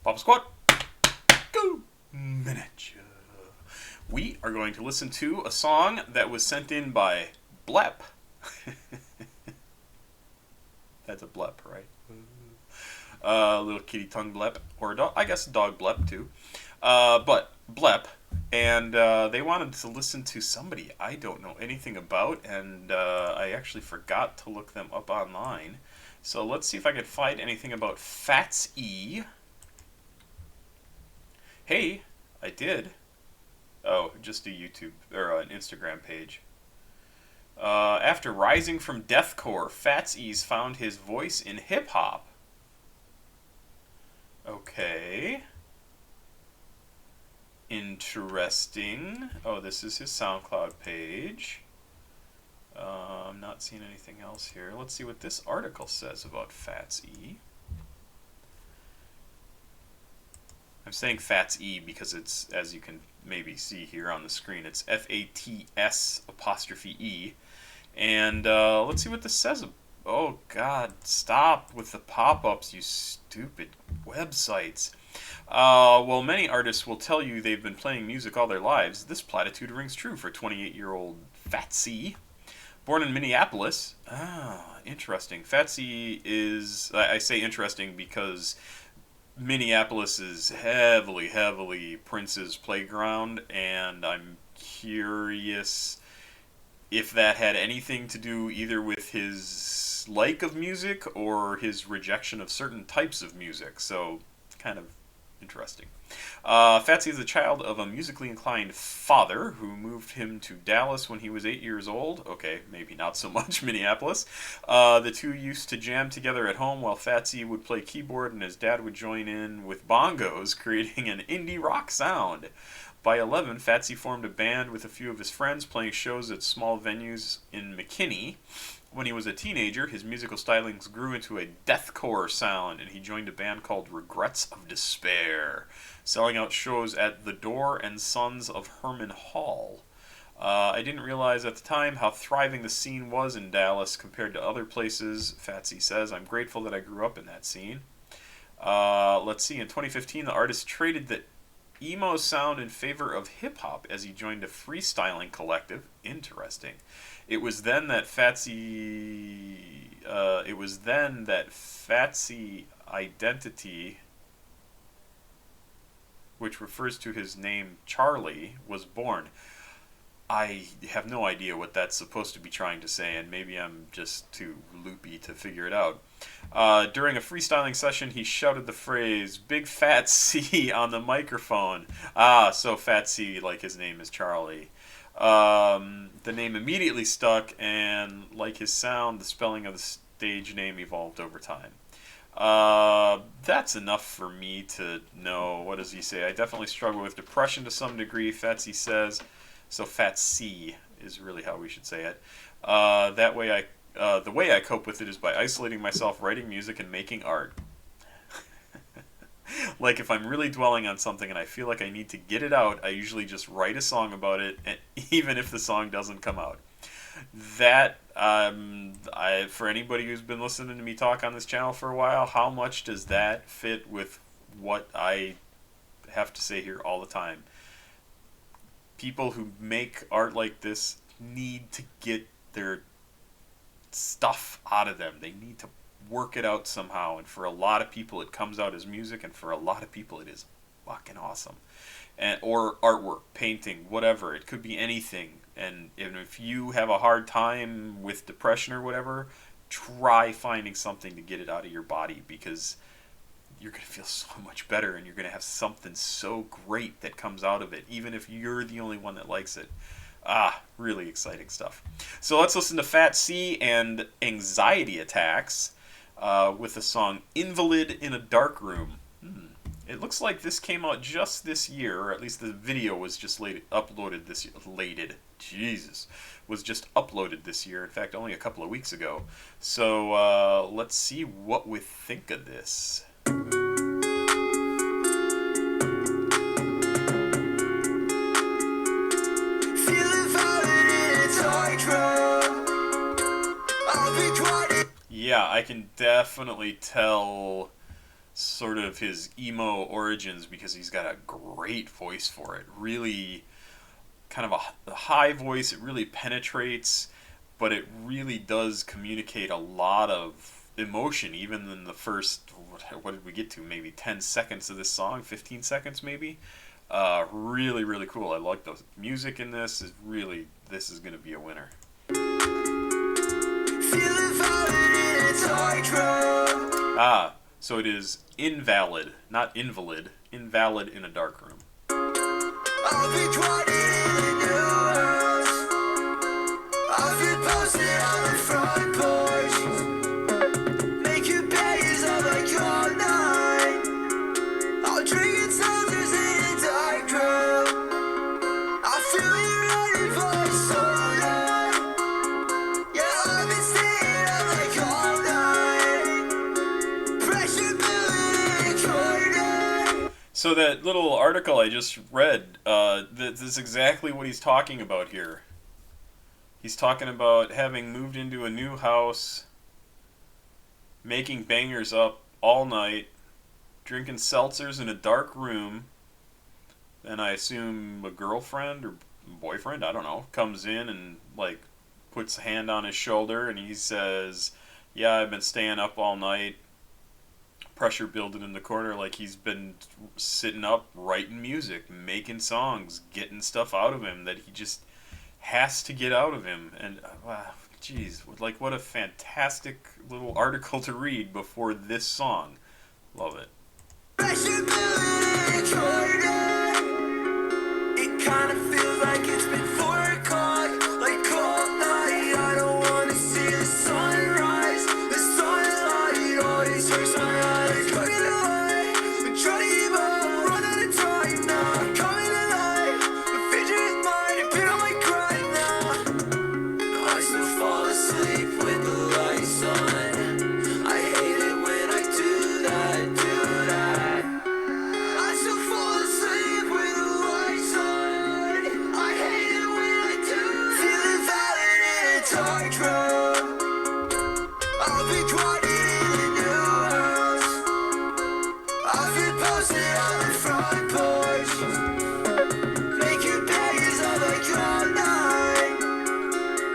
Papa Squat, go miniature. We are going to listen to a song that was sent in by Blep. That's a Blep, right? Little kitty tongue Blep, or a dog, I guess a dog Blep too. But Blep, and they wanted to listen to somebody I don't know anything about, and I actually forgot to look them up online. So let's see if I can find anything about fats'e. Hey, I did. Oh, just a YouTube or an Instagram page. After rising from deathcore, fats'e's found his voice in hip hop. Okay. Interesting. Oh, this is his SoundCloud page. I'm not seeing anything else here. Let's see what this article says about fats'e. I'm saying fats'e because it's, as you can maybe see here on the screen, it's FATS''E. And let's see what this says. Oh, God, stop with the pop-ups, you stupid websites. Well, many artists will tell you they've been playing music all their lives. This platitude rings true for 28-year-old fats'e. Born in Minneapolis. Ah, interesting. fats'e is, I say interesting because Minneapolis is heavily Prince's playground, and I'm curious if that had anything to do either with his like of music or his rejection of certain types of music. So, kind of interesting. fats'e is the child of a musically inclined father who moved him to Dallas when he was 8 years old. Okay, maybe not so much Minneapolis. The two used to jam together at home while fats'e would play keyboard and his dad would join in with bongos, creating an indie rock sound. By 11, fats'e formed a band with a few of his friends, playing shows at small venues in McKinney. When he was a teenager, his musical stylings grew into a deathcore sound, and he joined a band called Regrets of Despair, selling out shows at The Door and Sons of Herman Hall. I didn't realize at the time how thriving the scene was in Dallas compared to other places, fats'e says. I'm grateful that I grew up in that scene. Let's see, in 2015, the artist traded the emo sound in favor of hip-hop as he joined a freestyling collective. Interesting. It was then that fats'e identity, which refers to his name Charlie, was born. I have no idea what that's supposed to be trying to say, and maybe I'm just too loopy to figure it out. During a freestyling session, he shouted the phrase, "Big Fat C" on the microphone. Ah, so fats'e, like his name is Charlie. The name immediately stuck, and like his sound, the spelling of the stage name evolved over time. That's enough for me to know. What does he say? I definitely struggle with depression to some degree, fats'e says. So fats'e is really how we should say it. The way I cope with it is by isolating myself, writing music, and making art. Like if I'm really dwelling on something and I feel like I need to get it out, I usually just write a song about it, and even if the song doesn't come out. That, for anybody who's been listening to me talk on this channel for a while, how much does that fit with what I have to say here all the time? People who make art like this need to get their stuff out of them. They need to work it out somehow, and for a lot of people it comes out as music, and for a lot of people it is fucking awesome. Or artwork, painting, whatever. It could be anything. And if you have a hard time with depression or whatever, try finding something to get it out of your body, because you're going to feel so much better, and you're going to have something so great that comes out of it, even if you're the only one that likes it. Ah, really exciting stuff. So let's listen to fats'e and Anxiety Attacks with the song Invalid in a Darkroom. It looks like this came out just this year, or at least the video was just uploaded this year. Was just uploaded this year. In fact, only a couple of weeks ago. So let's see what we think of this. Yeah, I can definitely tell sort of his emo origins because he's got a great voice for it. Really kind of a high voice. It really penetrates, but it really does communicate a lot of emotion, even in the first, what did we get to? Maybe 10 seconds of this song, 15 seconds maybe. Really, really cool. I like the music in this. This is going to be a winner. So it is Invalid, not Invalid. Invalid in a Darkroom. I'll be quiet in the new house. I've been posted on the front porch. Make you pay as I'm like all night. I'll drink in seltzers in a dark room. I feel you running for a soda. Yeah, I've been staying up like all night. Pressure building in a corner. So that little article I just read, this is exactly what he's talking about here. He's talking about having moved into a new house, making bangers up all night, drinking seltzers in a dark room, and I assume a girlfriend or boyfriend, I don't know, comes in and like puts a hand on his shoulder and he says, yeah, I've been staying up all night. Pressure building in the corner, like he's been sitting up writing music, making songs, getting stuff out of him that he just has to get out of him. And geez, like what a fantastic little article to read before this song. Love it. Pressure building in a corner. It kind of feels like it's been 4 o'clock, like all night. I don't want to see the sunrise. The sunlight always hurts my eyes. Coming alive, I'm trying to give up, run out of time now. Coming alive, the future is mine, and been on my grind now. I still fall asleep with the lights on. I hate it when I do that, do that. I still fall asleep with the lights on. I hate it when I do that. Feeling valid in a dark room. I'll be quiet in the new house. I've been posted on the front porch. Make you pay as I'm like all night.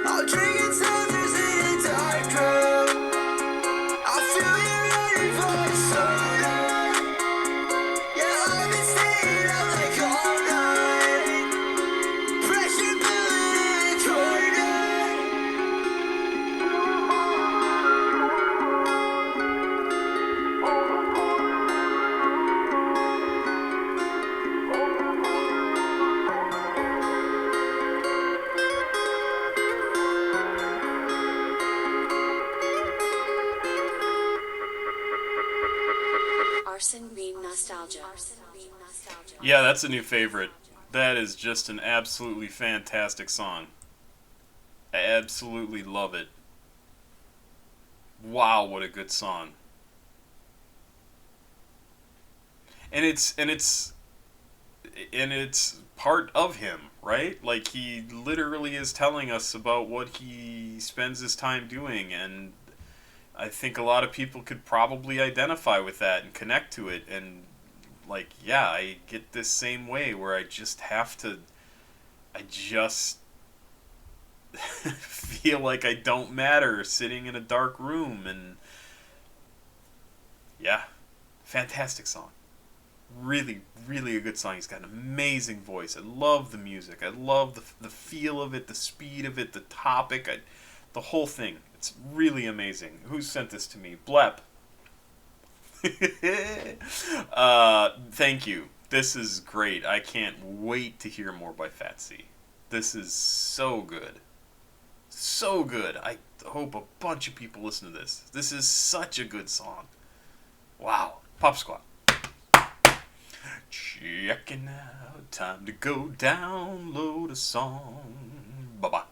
I'll drink in seltzers in a dark room. I feel you ready for a soda. Yeah, I've been staying up like all night. Pressure building in a corner. Arson Beam Nostalgia. Yeah, that's a new favorite. That is just an absolutely fantastic song. I absolutely love it. Wow, what a good song. And it's part of him, right? Like he literally is telling us about what he spends his time doing, and I think a lot of people could probably identify with that and connect to it. And like, yeah, I get this same way where I just feel like I don't matter sitting in a dark room. And yeah, fantastic song. Really, really a good song. He's got an amazing voice. I love the music. I love the feel of it, the speed of it, the topic, the whole thing. It's really amazing. Who sent this to me? Blep. Thank you. This is great. I can't wait to hear more by fats'e. This is so good. So good. I hope a bunch of people listen to this. This is such a good song. Wow. Pop Squat. Checking out. Time to go download a song. Bye-bye.